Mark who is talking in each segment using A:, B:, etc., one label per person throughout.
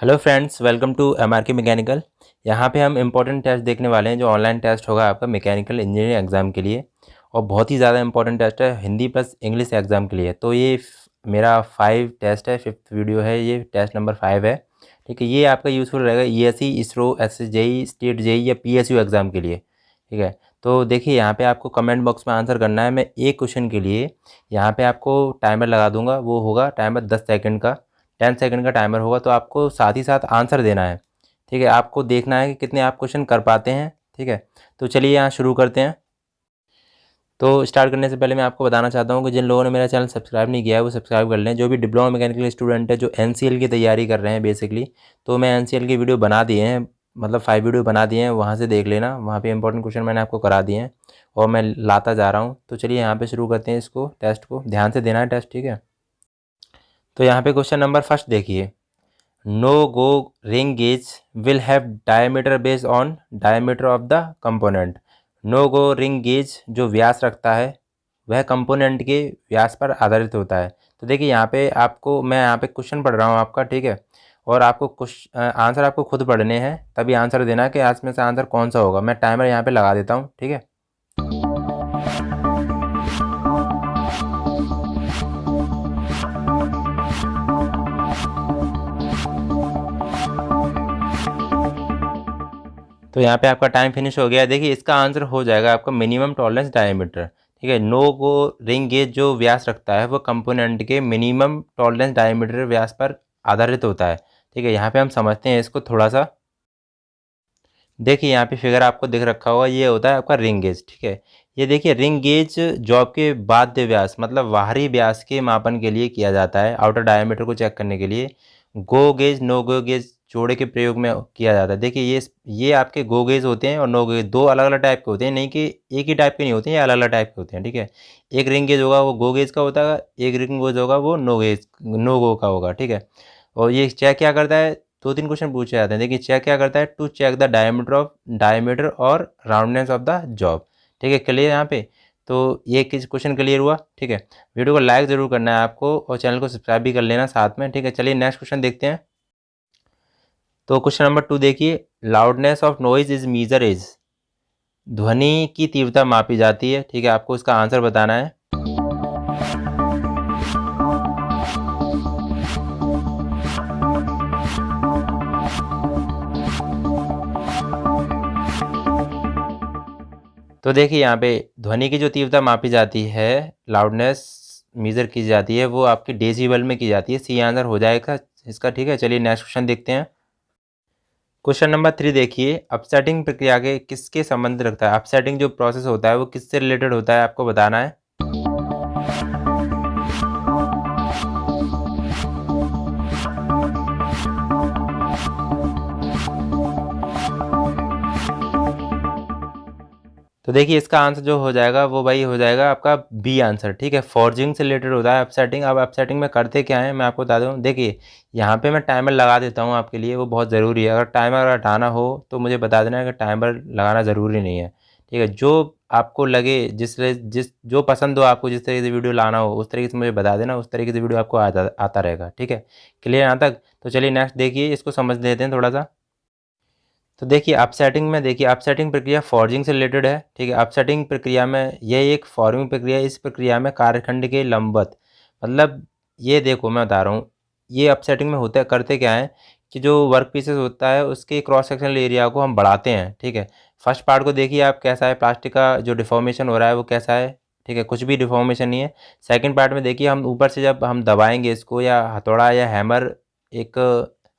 A: Hello friends, welcome to MRK mechanical. यहाँ पे हम इम्पोर्टेंट टेस्ट देखने वाले हैं जो ऑनलाइन टेस्ट होगा आपका मैकेनिकल इंजीनियरिंग एग्ज़ाम के लिए। और बहुत ही ज़्यादा इंपॉर्टेंट टेस्ट है हिंदी प्लस इंग्लिश एग्ज़ाम के लिए। तो ये मेरा 5 टेस्ट है, 5th वीडियो है, ये टेस्ट नंबर 5 है। ठीक है, ये आपका यूज़फुल रहेगा ईएससी, इसरो, एसएसजेई, स्टेट जेई या पीएसयू एग्ज़ाम के लिए। ठीक है, तो देखिए यहाँ पे आपको कमेंट बॉक्स में आंसर करना है। मैं एक क्वेश्चन के लिए यहाँ पे आपको टाइमर लगा दूंगा, वो होगा टाइमर 10 सेकंड का, 10 सेकंड का टाइमर होगा। तो आपको साथ ही साथ आंसर देना है। ठीक है, आपको देखना है कि कितने आप क्वेश्चन कर पाते हैं। ठीक है, तो चलिए यहाँ शुरू करते हैं। तो स्टार्ट करने से पहले मैं आपको बताना चाहता हूँ कि जिन लोगों ने मेरा चैनल सब्सक्राइब नहीं किया है वो सब्सक्राइब कर लें। जो भी डिप्लोमा मैकेनिकल स्टूडेंट है जो एनसीएल की तैयारी कर रहे हैं बेसिकली, तो मैं एनसीएल की वीडियो बना दिए हैं, मतलब 5 वीडियो बना दिए हैं, वहाँ से देख लेना। वहाँ पे इंपॉर्टेंट क्वेश्चन मैंने आपको करा दिए हैं और मैं लाता जा रहा हूँ। तो चलिए यहाँ पे शुरू करते हैं। इसको टेस्ट को ध्यान से देना है टेस्ट। ठीक है, तो यहाँ पे क्वेश्चन नंबर फर्स्ट देखिए। No go ring gauge will have diameter based on diameter of the component. No go ring gauge जो व्यास रखता है वह कंपोनेंट के व्यास पर आधारित होता है। तो देखिए यहाँ पे आपको मैं यहाँ पे क्वेश्चन पढ़ रहा हूँ आपका। ठीक है, और आपको कुछ आंसर आपको खुद पढ़ने हैं, तभी आंसर देना है कि आज में से आंसर कौन सा होगा। मैं टाइमर यहाँ पे लगा देता हूँ। ठीक है, तो यहाँ पे आपका टाइम फिनिश हो गया। देखिए इसका आंसर हो जाएगा आपका मिनिमम टॉलरेंस डायमीटर। ठीक है, नो गो रिंग गेज जो व्यास रखता है वो कंपोनेंट के मिनिमम टॉलरेंस डायमीटर व्यास पर आधारित होता है। ठीक है, यहाँ पे हम समझते हैं इसको थोड़ा सा। देखिए यहाँ पे फिगर आपको दिख रखा होगा, ये होता है आपका रिंग गेज। ठीक है, ये देखिए रिंग गेज जॉब के बाध्य व्यास मतलब बाहरी व्यास के मापन के लिए किया जाता है, आउटर डायमीटर को चेक करने के लिए। Go gauge no go gauge जोड़े के प्रयोग में किया जाता है। देखिए ये आपके गो गेज होते हैं और नो गेज दो अलग अलग टाइप के होते हैं, नहीं कि एक ही टाइप के नहीं होते हैं, ये अलग अलग टाइप के होते हैं। ठीक है, एक रिंग गेज होगा वो गो गेज का होता है, एक रिंग गेज होगा वो नो गो का होगा। ठीक है, और ये चेक क्या करता है, 2-3 क्वेश्चन पूछे जाते हैं। देखिए चेक क्या करता है, टू चेक द डायमीटर और राउंडनेस ऑफ द जॉब। ठीक है, क्लियर यहाँ पे। तो ये किस क्वेश्चन क्लियर हुआ। ठीक है, वीडियो को लाइक ज़रूर करना है आपको और चैनल को सब्सक्राइब भी कर लेना साथ में। ठीक है, चलिए नेक्स्ट क्वेश्चन देखते हैं। तो क्वेश्चन नंबर 2 देखिए। Loudness of noise is measure is, ध्वनि की तीव्रता मापी जाती है। ठीक है, आपको इसका आंसर बताना है। तो देखिए यहाँ पे ध्वनि की जो तीव्रता मापी जाती है, लाउडनेस मेजर की जाती है, वो आपकी डेसिबल में की जाती है। सी आंसर हो जाएगा इसका। ठीक है, चलिए नेक्स्ट क्वेश्चन देखते हैं। क्वेश्चन नंबर 3 देखिए। अपसेटिंग प्रक्रिया के किसके संबंध रखता है, अपसेटिंग जो प्रोसेस होता है वो किससे रिलेटेड होता है, आपको बताना है। तो देखिए इसका आंसर जो हो जाएगा वो भाई हो जाएगा आपका बी आंसर। ठीक है, फॉर्जिंग से रिलेटेड होता है अपसेटिंग। अब अपसेटिंग में करते क्या है मैं आपको बता दूं। देखिए यहाँ पे मैं टाइमर लगा देता हूँ आपके लिए, वो बहुत ज़रूरी है। अगर टाइमर हटाना हो तो मुझे बता देना है कि टाइमर लगाना ज़रूरी नहीं है। ठीक है, जो आपको लगे जिस जो पसंद हो आपको, जिस तरीके से वीडियो लाना हो उस तरीके से मुझे बता देना, उस तरीके से वीडियो आपको आता रहेगा। ठीक है, क्लियर यहाँ तक। तो चलिए नेक्स्ट देखिए, इसको समझ लेते हैं थोड़ा सा। तो देखिए अपसेटिंग में, देखिए अपसेटिंग प्रक्रिया फॉर्जिंग से रिलेटेड है। ठीक है, अपसेटिंग प्रक्रिया में यह एक फॉर्मिंग प्रक्रिया है। इस प्रक्रिया में कार्यखंड के लंबवत, मतलब ये देखो मैं बता रहा हूँ, ये अपसेटिंग में होता है, करते क्या है कि जो वर्क पीसेस होता है उसके क्रॉस सेक्शनल एरिया को हम बढ़ाते हैं। ठीक है, फर्स्ट पार्ट को देखिए आप कैसा है, प्लास्टिक का जो डिफॉर्मेशन हो रहा है वो कैसा है। ठीक है, कुछ भी डिफॉर्मेशन नहीं है। सेकेंड पार्ट में देखिए हम ऊपर से जब हम दबाएंगे इसको, या हथौड़ा या हैमर, एक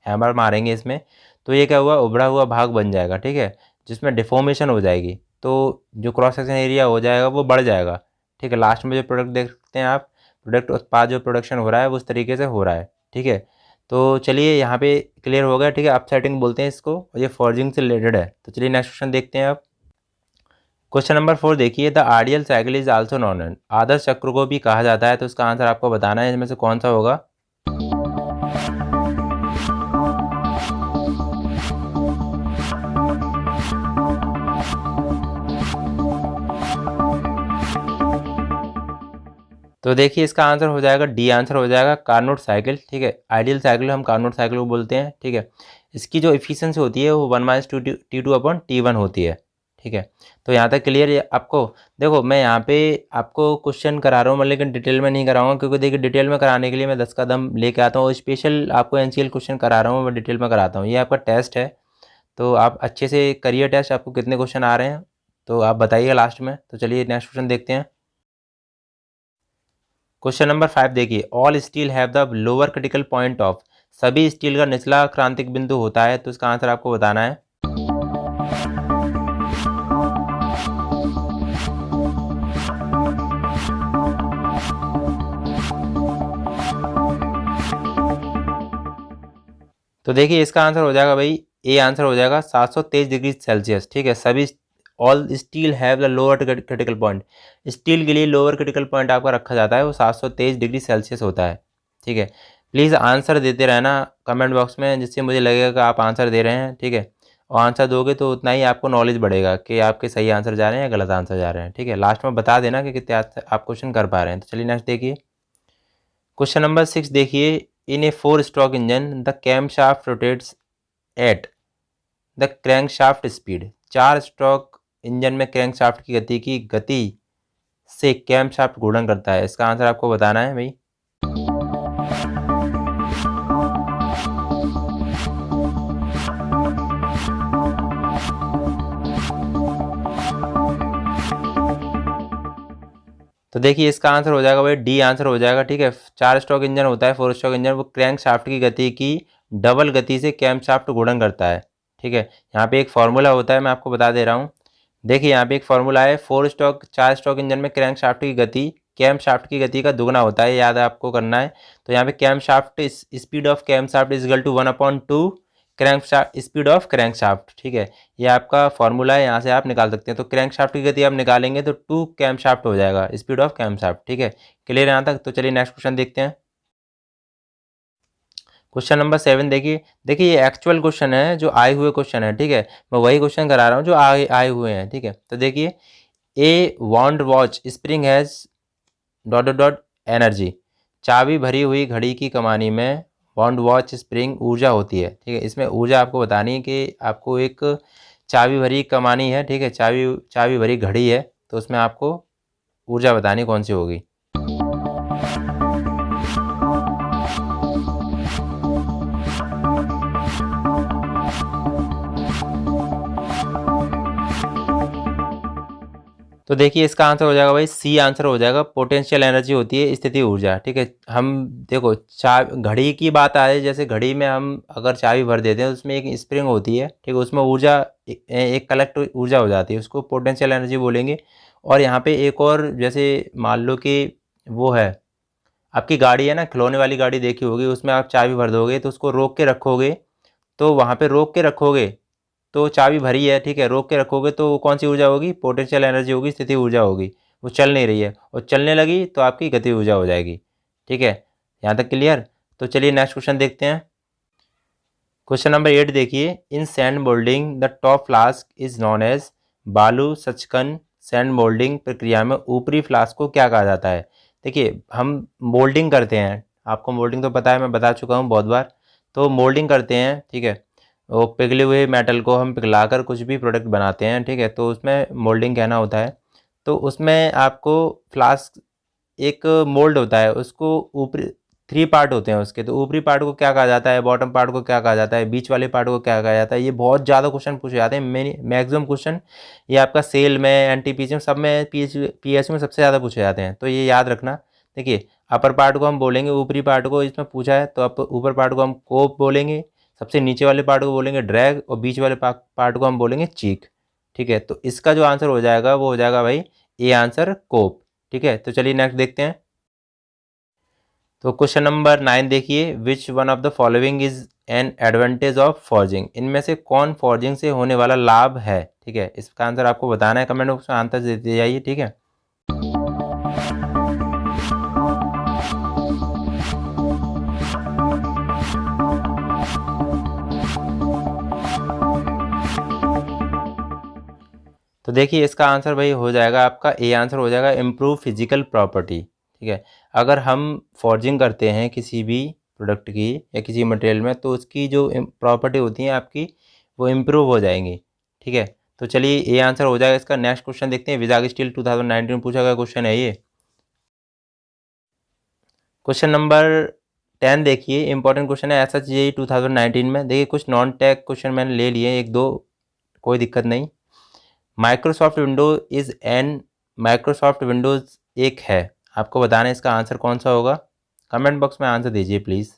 A: हैमर मारेंगे इसमें, तो ये क्या हुआ, उभड़ा हुआ भाग बन जाएगा। ठीक है, जिसमें डिफॉर्मेशन हो जाएगी, तो जो क्रॉस सेक्शन एरिया हो जाएगा वो बढ़ जाएगा। ठीक है, लास्ट में जो प्रोडक्ट देखते हैं आप, प्रोडक्ट उत्पाद जो प्रोडक्शन हो रहा है वो उस तरीके से हो रहा है। ठीक है, तो चलिए यहाँ पे क्लियर हो गया। ठीक है, अपसेटिंग बोलते हैं इसको और ये फॉर्जिंग से रिलेटेड है। तो चलिए नेक्स्ट क्वेश्चन देखते हैं आप। क्वेश्चन नंबर 4 देखिए। The ideal cycle is also known as, आदर्श चक्र को भी कहा जाता है। तो इसका आंसर आपको बताना है इसमें से कौन सा होगा। तो देखिए इसका आंसर हो जाएगा डी, आंसर हो जाएगा कार्नोट साइकिल। ठीक है, आइडियल साइकिल हम कार्नोट साइकिल को बोलते हैं। ठीक है, इसकी जो इफिशियंसी होती है वो 1-2 T2/T1 होती है। ठीक है, तो यहाँ तक क्लियर है आपको। देखो मैं यहाँ पे आपको क्वेश्चन करा रहा हूँ, मैं लेकिन डिटेल में नहीं कराऊंगा, क्योंकि देखिए डिटेल में कराने के लिए मैं 10 कदम लेके आता हूँ। स्पेशल आपको एनसीएल क्वेश्चन करा रहा हूँ, मैं डिटेल में कराता हूँ। ये आपका टेस्ट है, तो आप अच्छे से करिए टेस्ट। आपको कितने क्वेश्चन आ रहे हैं तो आप बताइएगा लास्ट में। तो चलिए नेक्स्ट क्वेश्चन देखते हैं। क्वेश्चन नंबर 5 देखिए, all steel have the lower critical point of, सभी स्टील का निचला क्रांतिक बिंदु होता है, तो इसका आंसर आपको बताना है। तो देखिए इसका आंसर हो जाएगा भाई ए, आंसर हो जाएगा 723 डिग्री सेल्सियस। ठीक है, सभी all steel have the lower critical point, steel के लिए लोअर क्रिटिकल पॉइंट आपका रखा जाता है वो 723 डिग्री सेल्सियस होता है। ठीक है, प्लीज़ आंसर देते रहना कमेंट बॉक्स में, जिससे मुझे लगेगा कि आप आंसर दे रहे हैं। ठीक है, और आंसर दोगे तो उतना ही आपको नॉलेज बढ़ेगा कि आपके सही आंसर जा रहे हैं या गलत आंसर जा रहे हैं। ठीक है, लास्ट में बता देना कि कितने आप क्वेश्चन कर पा रहे हैं। तो चलिए नेक्स्ट देखिए, क्वेश्चन नंबर 6 देखिए, in a 4 stroke engine the cam shaft rotates at the crank shaft speed, 4 stroke engine में क्रैंक शाफ्ट की गति से कैम शाफ्ट घूर्णन करता है। इसका आंसर आपको बताना है भाई। तो देखिए इसका आंसर हो जाएगा भाई डी, आंसर हो जाएगा। ठीक है, 4 स्ट्रोक इंजन होता है, 4 स्ट्रोक इंजन, वो क्रैंक शाफ्ट की गति की डबल गति से कैम शाफ्ट घूर्णन करता है। ठीक है, यहाँ पे एक फार्मूला होता है, मैं आपको बता दे रहा हूँ। देखिए यहाँ पे एक फार्मूला है, 4 स्ट्रोक इंजन में क्रैंक शाफ्ट की गति कैम शाफ्ट की गति का दुगना होता है, याद आपको करना है। तो यहाँ पे cam shaft speed of cam shaft is equal to 1/2 crank shaft speed of crank shaft. ठीक है, ये आपका फॉर्मूला है, यहाँ से आप निकाल सकते हैं। तो क्रैंक शाफ्ट की गति आप निकालेंगे तो 2 कैम शाफ्ट हो जाएगा, स्पीड ऑफ कैम शाफ्ट। ठीक है, क्लियर यहाँ तक। तो चलिए नेक्स्ट क्वेश्चन देखते हैं। क्वेश्चन नंबर 7 देखिए, देखिए ये एक्चुअल क्वेश्चन है, जो आए हुए क्वेश्चन है। ठीक है, मैं वही क्वेश्चन करा रहा हूँ जो आए हुए हैं। ठीक है, तो देखिए, a wound watch spring has ... energy, चाबी भरी हुई घड़ी की कमानी में वाउंड वॉच स्प्रिंग ऊर्जा होती है। ठीक है, इसमें ऊर्जा आपको बतानी है कि आपको एक चाबी भरी कमानी है। ठीक है, चाबी भरी घड़ी है, तो उसमें आपको ऊर्जा बतानी कौन सी होगी। तो देखिए इसका आंसर हो जाएगा भाई सी, आंसर हो जाएगा पोटेंशियल एनर्जी होती है स्थिति ऊर्जा। ठीक है, हम देखो घड़ी की बात आ रही है, जैसे घड़ी में हम अगर चाबी भर देते हैं तो उसमें एक स्प्रिंग होती है। ठीक है, उसमें ऊर्जा एक कलेक्ट ऊर्जा हो जाती है, उसको पोटेंशियल एनर्जी बोलेंगे। और यहाँ पे एक और, जैसे मान लो कि वो है आपकी गाड़ी है ना, खिलौने वाली गाड़ी देखी होगी, उसमें आप चाबी भर दोगे तो उसको रोक के रखोगे, तो वहाँ पे रोक के रखोगे तो चाबी भरी है। ठीक है, रोक के रखोगे तो कौन सी ऊर्जा होगी, पोटेंशियल एनर्जी होगी, स्थिति ऊर्जा होगी। वो चल नहीं रही है और चलने लगी तो आपकी गति ऊर्जा हो जाएगी। ठीक है, यहाँ तक क्लियर। तो चलिए नेक्स्ट क्वेश्चन देखते हैं। क्वेश्चन नंबर 8 देखिए, in sand moulding the top flask is known as, बालू सचकन सैंड मोल्डिंग प्रक्रिया में ऊपरी फ्लास्क को क्या कहा जाता है। देखिए हम मोल्डिंग करते हैं, आपको मोल्डिंग तो पता है, मैं बता चुका हूँ बहुत बार। तो मोल्डिंग करते हैं, ठीक है, वो पिघले हुए मेटल को हम पिघलाकर कुछ भी प्रोडक्ट बनाते हैं। ठीक है, तो उसमें मोल्डिंग कहना होता है। तो उसमें आपको फ्लास्क एक मोल्ड होता है, उसको ऊपरी 3 पार्ट होते हैं उसके, तो ऊपरी पार्ट को क्या कहा जाता है, बॉटम पार्ट को क्या कहा जाता है, बीच वाले पार्ट को क्या कहा जाता है। ये बहुत ज़्यादा क्वेश्चन पूछे जाते हैं, मैक्सिमम क्वेश्चन ये आपका सेल में, एनटीपीसी में, सब में, पीएसयू में सबसे ज़्यादा पूछे जाते हैं, तो ये याद रखना। देखिए अपर पार्ट को हम बोलेंगे, ऊपरी पार्ट को इसमें पूछा है तो ऊपर पार्ट को हम कोप बोलेंगे, सबसे नीचे वाले पार्ट को बोलेंगे ड्रैग, और बीच वाले पार्ट को हम बोलेंगे चीक। ठीक है, तो इसका जो आंसर हो जाएगा वो हो जाएगा भाई ए, आंसर कोप। ठीक है, तो चलिए नेक्स्ट देखते हैं। तो क्वेश्चन नंबर 9 देखिए, which one of the following is an advantage of forging, इनमें से कौन फॉर्जिंग से होने वाला लाभ है। ठीक है, इसका आंसर आपको बताना है, कमेंट बॉक्स में आंसर देते जाइए। ठीक है, तो देखिए इसका आंसर भाई हो जाएगा आपका ए, आंसर हो जाएगा इम्प्रूव फिजिकल प्रॉपर्टी। ठीक है। अगर हम फॉर्जिंग करते हैं किसी भी प्रोडक्ट की या किसी मटेरियल में, तो उसकी जो प्रॉपर्टी होती है आपकी, वो इम्प्रूव हो जाएंगी। ठीक है, तो चलिए ये आंसर हो जाएगा इसका। नेक्स्ट क्वेश्चन देखते हैं। विजाग स्टील 2019 में पूछा गया क्वेश्चन है ये। क्वेश्चन नंबर 10 देखिए, इंपॉर्टेंट क्वेश्चन है SHJE 2019 में। देखिए कुछ नॉन टेक क्वेश्चन मैंने ले लिए एक दो, कोई दिक्कत नहीं। Microsoft Windows is an, Microsoft Windows एक है, आपको बताना है इसका आंसर कौन सा होगा। कमेंट बॉक्स में आंसर दीजिए प्लीज़।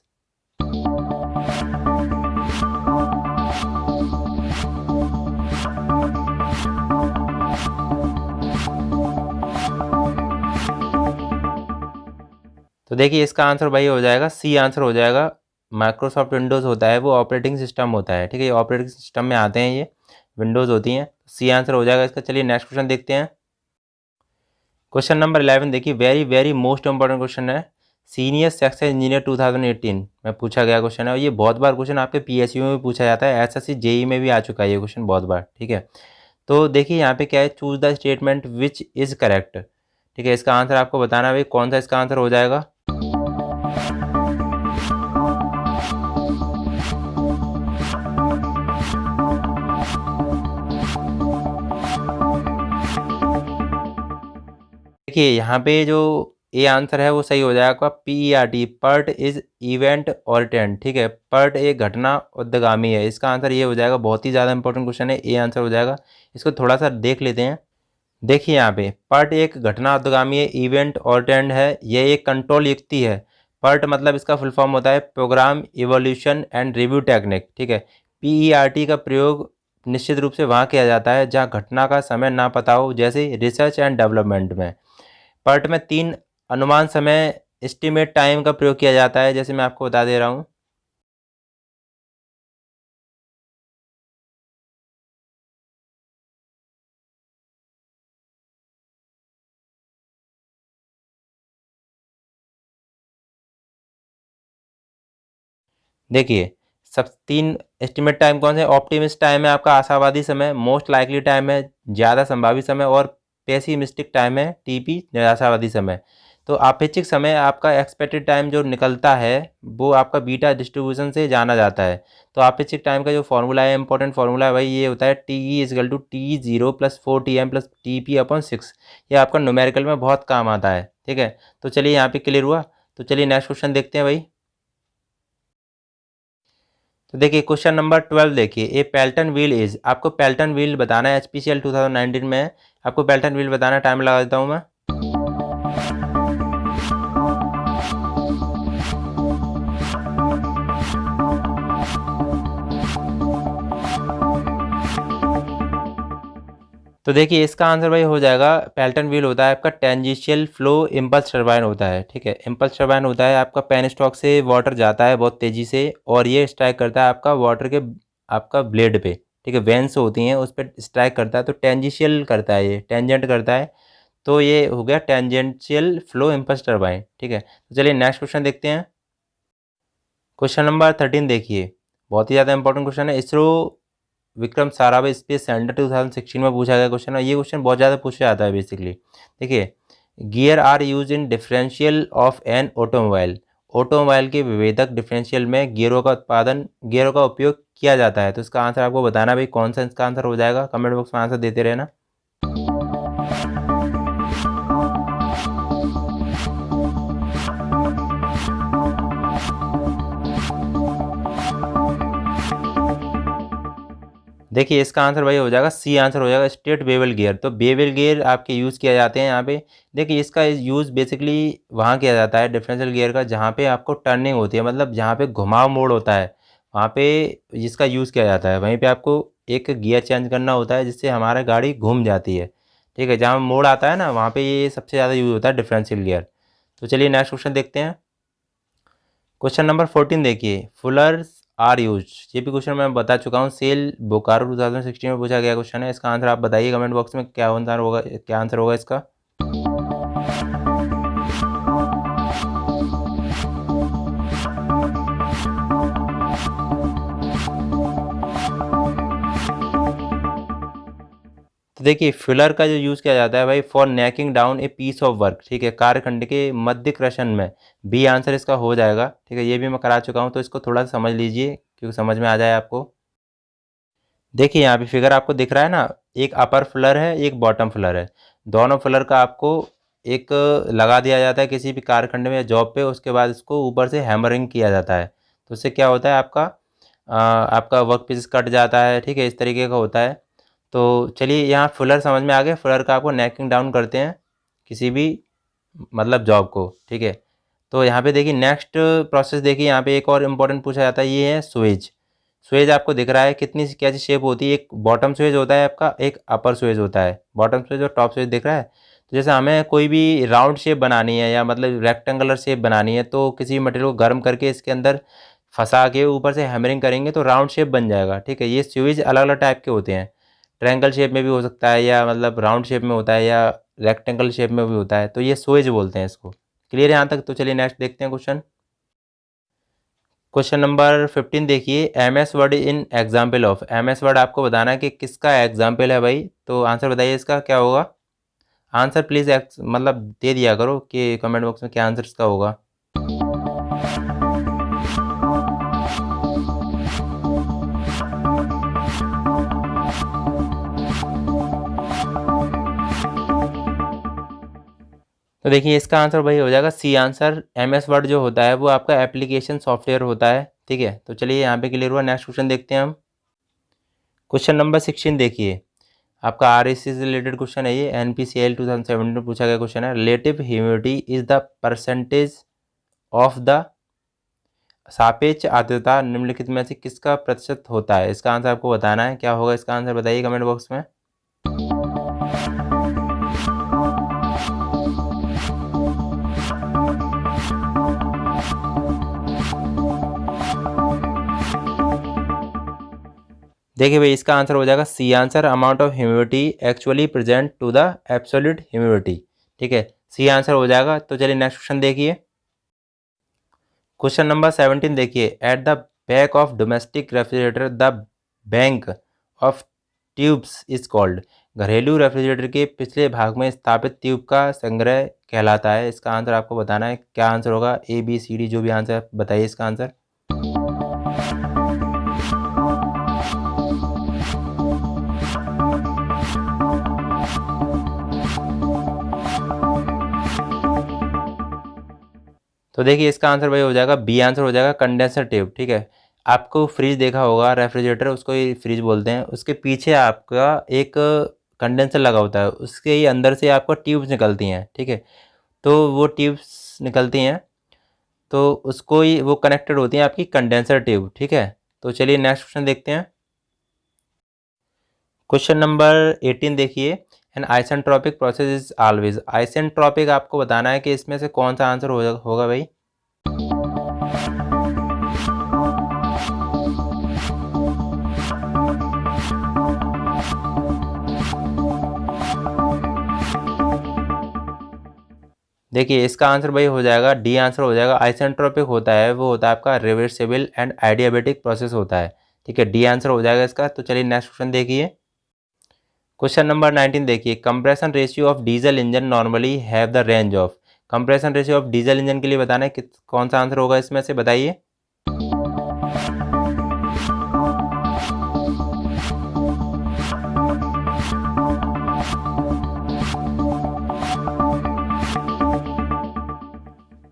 A: तो देखिए इसका आंसर भाई हो जाएगा सी आंसर हो जाएगा। माइक्रोसॉफ्ट विंडोज़ होता है वो ऑपरेटिंग सिस्टम होता है। ठीक है, ये ऑपरेटिंग सिस्टम में आते हैं, ये विंडोज़ होती हैं। सी आंसर हो जाएगा इसका। चलिए नेक्स्ट क्वेश्चन देखते हैं। क्वेश्चन नंबर 11 देखिए, very very most important question है। सीनियर सेक्शन इंजीनियर 2018 में पूछा गया क्वेश्चन है, और ये बहुत बार क्वेश्चन आपके PSU में भी पूछा जाता है, SSC JEE में भी आ चुका है ये क्वेश्चन बहुत बार। ठीक है, तो देखिए यहाँ पे क्या है, choose the statement which is correct. ठीक है, इसका आंसर आपको बताना है भाई कौन सा इसका आंसर हो जाएगा। देखिए यहाँ पे जो ए आंसर है वो सही हो जाएगा आपका PERT, पर्ट इज इवेंट और टेंट। ठीक है, पर्ट एक घटना उद्गामी है, इसका आंसर ये हो जाएगा। बहुत ही ज़्यादा इंपॉर्टेंट क्वेश्चन है, ए आंसर हो जाएगा। इसको थोड़ा सा देख लेते हैं। देखिए यहाँ पे पर्ट एक घटना उद्गामी है, इवेंट और टेंट है, यह एक कंट्रोल युक्ति है। पर्ट मतलब इसका फुल फॉर्म होता है program evolution and review technique. ठीक है, PERT का प्रयोग निश्चित रूप से वहाँ किया जाता है जहाँ घटना का समय ना पता हो, जैसे रिसर्च एंड डेवलपमेंट में। पर्ट में 3 अनुमान समय एस्टिमेट टाइम का प्रयोग किया जाता है, जैसे मैं आपको बता दे रहा हूँ। देखिए सब 3 एस्टिमेट टाइम कौन से, ऑप्टिमिस्ट टाइम है आपका आशावादी समय, मोस्ट लाइकली टाइम है ज़्यादा संभावित समय, और पेसिमिस्टिक टाइम है TP निराशावादी समय। तो अपेक्षित समय आपका एक्सपेक्टेड टाइम जो निकलता है वो आपका बीटा डिस्ट्रीब्यूशन से जाना जाता है। तो अपेक्षित टाइम का जो फॉर्मूला है, इंपॉर्टेंट फॉर्मूला है भाई, ये होता है TE = T0 + 4TM + TP/6। ये आपका न्यूमेरिकल में बहुत काम आता है। ठीक है, तो चलिए यहाँ पे क्लियर हुआ। तो चलिए नेक्स्ट क्वेश्चन देखते हैं भाई। तो देखिए क्वेश्चन नंबर 12 देखिए, ए पेल्टन व्हील इज, आपको पेल्टन व्हील बताना है, HPCL 2019 में है, आपको पेल्टन व्हील बताना है। टाइम लगा देता हूँ मैं। तो देखिए इसका आंसर भाई हो जाएगा, पेल्टन व्हील होता है आपका टेंजेंशियल फ्लो इम्पल्स टरबाइन होता है। ठीक है, इम्पल्स टरबाइन होता है आपका पेन स्टॉक से वाटर जाता है बहुत तेज़ी से, और ये स्ट्राइक करता है आपका वाटर के आपका ब्लेड पे। ठीक है, वेंस होती हैं उस पर स्ट्राइक करता है, तो टेंजेंशियल करता है, ये टेंजेंट करता है। तो ये हो गया टेंजेंशियल फ्लो इम्पल्स टरबाइन। ठीक है, तो चलिए नेक्स्ट क्वेश्चन देखते हैं। क्वेश्चन नंबर 13 देखिए, बहुत ही ज़्यादा इंपॉर्टेंट क्वेश्चन है। इसरो विक्रम साराभाई स्पेस सेंटर 2016 में पूछा गया क्वेश्चन है। ये क्वेश्चन बहुत ज़्यादा पूछा जाता है बेसिकली। देखिए, gear are use in differential of an automobile, automobile के विभेदक डिफरेंशियल में गियरों का उपयोग किया जाता है। तो इसका आंसर आपको बताना भाई कौन सा इसका आंसर हो जाएगा। कमेंट बॉक्स में आंसर देते रहना। देखिए इसका आंसर भाई हो जाएगा सी आंसर हो जाएगा, स्ट्रेट बेवल गियर। तो बेवल गियर आपके यूज़ किया जाते हैं यहाँ पे। देखिए इसका यूज़ बेसिकली वहाँ किया जाता है डिफरेंशियल गियर का, जहाँ पे आपको टर्निंग होती है, मतलब जहाँ पे घुमाव मोड़ होता है वहाँ पे इसका यूज़ किया जाता है। वहीं पे आपको एक गियर चेंज करना होता है जिससे हमारा गाड़ी घूम जाती है। ठीक है, जहाँ मोड़ आता है ना वहाँ पे ये सबसे ज़्यादा यूज़ होता है डिफरेंशियल गियर। तो चलिए नेक्स्ट क्वेश्चन देखते हैं। क्वेश्चन नंबर 14 देखिए, फुलर्स आर यूज, ये भी क्वेश्चन मैं बता चुका हूँ, सेल बोकारो 2016 में पूछा गया क्वेश्चन है। इसका आंसर आप बताइए कमेंट बॉक्स में, क्या आंसर होगा, क्या आंसर होगा इसका। तो देखिए फिलर का जो यूज़ किया जाता है भाई for necking down a piece of work, ठीक है, कार्यखंड के मध्य कृशन में। बी आंसर इसका हो जाएगा, ठीक है, ये भी मैं करा चुका हूँ, तो इसको थोड़ा सा समझ लीजिए क्योंकि समझ में आ जाए आपको। देखिए यहाँ पे फिगर आपको दिख रहा है ना, एक अपर फ्लर है एक बॉटम फ्लर है। दोनों फ्लर का आपको एक लगा दिया जाता है किसी भी कारखंड में या जॉब पे, उसके बाद इसको ऊपर से हैमरिंग किया जाता है। तो उससे क्या होता है आपका वर्क पीस कट जाता है, ठीक है, इस तरीके का होता है। तो चलिए यहाँ फ्लर समझ में आ गया। फ्लर का आपको नेकिंग डाउन करते हैं किसी भी मतलब जॉब को, ठीक है। तो यहाँ पे देखिए नेक्स्ट प्रोसेस देखिए, यहाँ पे एक और इम्पोर्टेंट पूछा जाता है, ये है स्वेज। स्वेज आपको दिख रहा है कितनी कैसी शेप होती है, एक बॉटम स्वेज होता है आपका, एक अपर स्वेज होता है। बॉटम स्वेज और टॉप स्वेज दिख रहा है। तो जैसे हमें कोई भी राउंड शेप बनानी है या मतलब रेक्टेंगुलर शेप बनानी है, तो किसी मटेरियल को गर्म करके इसके अंदर फंसा के ऊपर से हैमरिंग करेंगे तो राउंड शेप बन जाएगा, ठीक है। ये स्वेज अलग अलग टाइप के होते हैं, ट्रायंगल शेप में भी हो सकता है या मतलब राउंड शेप में होता है या रेक्टेंगल शेप में भी होता है, तो ये स्वेज बोलते हैं इसको। क्लियर है यहाँ तक? तो चलिए नेक्स्ट देखते हैं क्वेश्चन। क्वेश्चन नंबर 15 देखिए, M S word in example of. M S word आपको बताना है कि किसका एग्जाम्पल है भाई, तो आंसर बताइए इसका क्या होगा। आंसर प्लीज़ मतलब दे दिया करो कि कमेंट बॉक्स में क्या आंसर इसका होगा। तो देखिए इसका आंसर वही हो जाएगा C answer. M S word जो होता है वो आपका एप्लीकेशन सॉफ्टवेयर होता है, ठीक है। तो चलिए यहाँ पे क्लियर हुआ। नेक्स्ट क्वेश्चन देखते हैं हम। क्वेश्चन नंबर 16 देखिए, आपका आर से रिलेटेड क्वेश्चन है ये, NPCL 2017 में पूछा गया क्वेश्चन है। Relative humidity is the percentage of the, सापेक्ष आर्द्रता निम्नलिखित में से किसका प्रतिशत होता है। इसका आंसर आपको बताना है, क्या होगा इसका आंसर बताइए कमेंट बॉक्स में। देखिए भाई इसका आंसर हो जाएगा C answer, amount of humidity actually present to the absolute humidity, ठीक है, सी आंसर हो जाएगा। तो चलिए नेक्स्ट क्वेश्चन देखिए। क्वेश्चन नंबर 17 देखिए, at the back of domestic refrigerator the bank of tubes is called. घरेलू रेफ्रिजरेटर के पिछले भाग में स्थापित ट्यूब का संग्रह कहलाता है। इसका आंसर आपको बताना है, क्या आंसर होगा, ABCD जो भी आंसर बताइए इसका आंसर। तो देखिए इसका आंसर वही हो जाएगा, बी आंसर हो जाएगा कंडेंसर ट्यूब, ठीक है। आपको फ्रिज देखा होगा, रेफ्रिजरेटर उसको ही फ्रिज बोलते हैं, उसके पीछे आपका एक कंडेंसर लगा होता है, उसके ही अंदर से आपको ट्यूब्स निकलती हैं, ठीक है। तो वो ट्यूब्स निकलती हैं तो उसको ही वो कनेक्टेड होती हैं आपकी कंडेंसर ट्यूब, ठीक है। तो चलिए नेक्स्ट क्वेश्चन देखते हैं। क्वेश्चन नंबर 18 देखिए, an isentropic process is always. Isentropic आपको बताना है कि इसमें से कौन सा आंसर होगा भाई। देखिए इसका आंसर भाई हो जाएगा डी आंसर हो जाएगा। आइसेंट्रोपिक होता है वो होता है आपका रिवर्सिबल एंड एडियाबेटिक प्रोसेस होता है, ठीक है, डी आंसर हो जाएगा इसका। तो चलिए नेक्स्ट क्वेश्चन देखिए। क्वेश्चन नंबर 19 देखिए, compression ratio of diesel engine normally have the range of. Compression ratio of diesel engine के लिए बताना है कि कौन सा आंसर होगा इसमें से बताइए।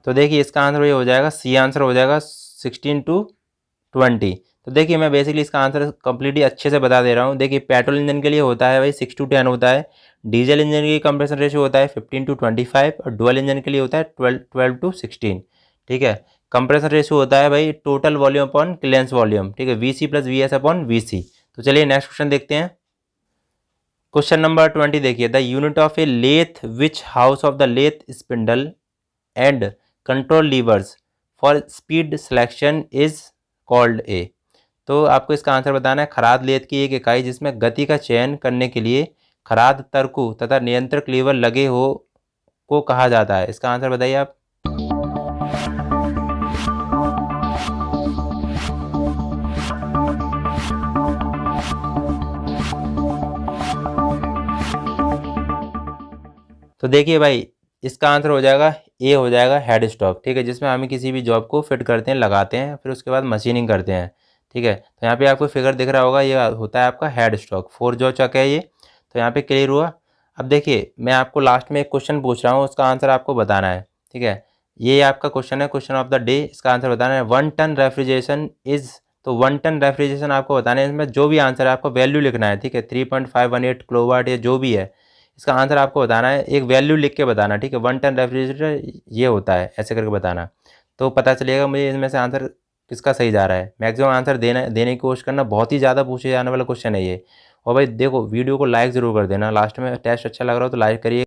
A: तो देखिए इसका आंसर ये हो जाएगा सी आंसर हो जाएगा 16-20। तो देखिए मैं बेसिकली इसका आंसर कंप्लीटली अच्छे से बता दे रहा हूँ। देखिए पेट्रोल इंजन के लिए होता है भाई 6-10 होता है, डीजल इंजन की कंप्रेशन रेशियो होता है 15-25 और डुअल इंजन के लिए होता है 12-16, ठीक है। कंप्रेशन रेशियो होता है भाई total volume upon clearance volume, ठीक है, VC + VS अपॉन VC। तो चलिए नेक्स्ट क्वेश्चन देखते हैं। क्वेश्चन नंबर 20 देखिए, the unit of a lathe which house of the lathe spindle and control levers for speed selection is called a. तो आपको इसका आंसर बताना है, खराद लेथ की एक इकाई जिसमें गति का चयन करने के लिए खराद तर्कु तथा नियंत्रक लीवर लगे हो को कहा जाता है। इसका आंसर बताइए आप। तो देखिए भाई, इसका आंसर हो जाएगा ए, हो जाएगा हेड स्टॉक, ठीक है, जिसमें हम किसी भी जॉब को फिट करते हैं, लगाते हैं, फिर उसके बाद मशीनिंग करते हैं, ठीक है। तो यहाँ पे आपको फिगर दिख रहा होगा, ये होता है आपका हेड स्टॉक, 4 जॉ चक है ये। तो यहाँ पे क्लियर हुआ। अब देखिए, मैं आपको लास्ट में एक क्वेश्चन पूछ रहा हूँ, उसका आंसर आपको बताना है, ठीक है। ये आपका क्वेश्चन है, क्वेश्चन ऑफ द डे, इसका आंसर बताना है। 1 टन रेफ्रिजरेशन इज, तो 1 टन रेफ्रिजरेशन आपको बताना है, इसमें जो भी आंसर है आपको वैल्यू लिखना है, ठीक है। 3.518 किलोवाट या जो भी है, इसका आंसर आपको बताना है, एक वैल्यू लिख के बताना, ठीक है। 1 टन रेफ्रिजरेटर ये होता है, ऐसे करके बताना, तो पता चलेगा मुझे इसमें से आंसर किसका सही जा रहा है। मैक्सिमम आंसर देने की कोशिश करना, बहुत ही ज़्यादा पूछे जाने वाला क्वेश्चन है ये। और भाई देखो, वीडियो को लाइक ज़रूर कर देना, लास्ट में टेस्ट अच्छा लग रहा हो तो लाइक करिए।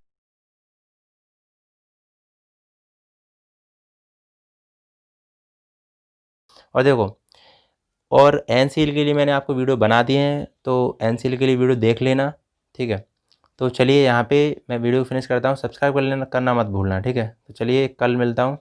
A: और देखो, और एनसीएल के लिए मैंने आपको वीडियो बना दिए हैं, तो एनसीएल के लिए वीडियो देख लेना, ठीक है। तो चलिए यहाँ पे मैं वीडियो फिनिश करता हूँ, सब्सक्राइब कर लेना, करना मत भूलना, ठीक है। तो चलिए कल मिलता हूँ।